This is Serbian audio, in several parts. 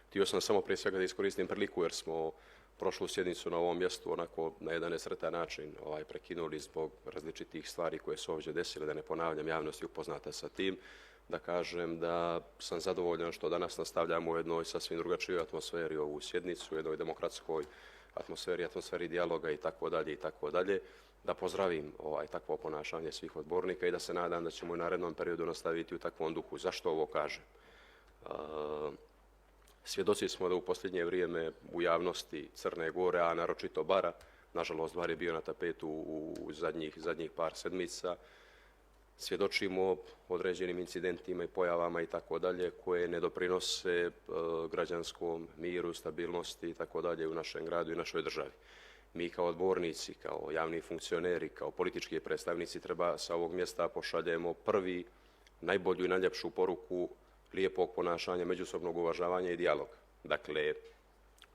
Htio sam samo prije svega da iskoristim priliku jer smo prošlu sjednicu na ovom mjestu onako na jedan nesretan način prekinuli zbog različitih stvari koje su ovdje desile, da ne ponavljam, javnost je upoznata sa tim, da kažem da sam zadovoljan što danas nastavljamo u jednoj sasvim drugačijoj atmosferi ovu sjednicu, u jednoj demokratskoj atmosferi dijaloga i tako dalje i tako dalje, da pozdravim takvo ponašanje svih odbornika i da se nadam da ćemo u narednom periodu nastaviti u takvom duhu. Zašto ovo kažem? Svjedoci smo da u posljednje vrijeme u javnosti Crne Gore, a naročito Bara, nažalost Bar je bio na tapetu u zadnjih par sedmica, svjedočimo određenim incidentima i pojavama i tako dalje koje ne doprinose građanskom miru, stabilnosti i tako dalje u našem gradu i našoj državi. Mi kao odbornici, kao javni funkcioneri, kao politički predstavnici treba sa ovog mjesta pošaljemo prvi, najbolju i najljepšu poruku lijepog ponašanja, međusobnog uvažavanja i dijaloga. Dakle,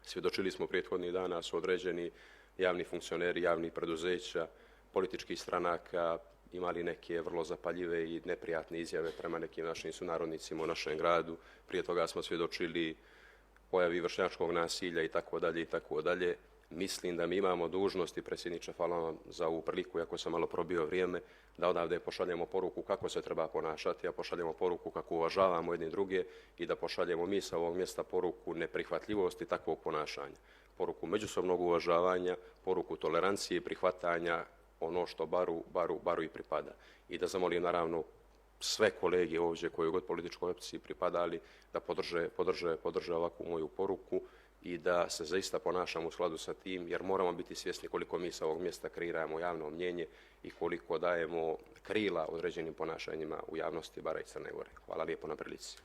svjedočili smo prethodnih dana su određeni javni funkcioneri, javnih preduzeća, političkih stranaka imali neke vrlo zapaljive i neprijatne izjave prema nekim našim sunarodnicima u našem gradu. Prije toga smo svjedočili pojavi vršnjačkog nasilja i tako dalje i tako dalje. Mislim da mi imamo dužnost i predsjedniče, hvala vam za ovu priliku, iako sam malo probio vrijeme, da odavde pošaljemo poruku kako se treba ponašati, a pošaljemo poruku kako uvažavamo jedni druge i da pošaljemo mi sa ovog mjesta poruku neprihvatljivosti takvog ponašanja, poruku međusobnog uvažavanja, poruku tolerancije i prihvatanja ono što baru i pripada. I da zamolim naravno sve kolege ovdje koji god političkoj opciji pripadali da podrže ovakvu moju poruku i da se zaista ponašamo u skladu sa tim, jer moramo biti svjesni koliko mi sa ovog mjesta kreiramo javno mnjenje i koliko dajemo krila određenim ponašanjima u javnosti Bara i Crne Gore. Hvala lijepo na prilici.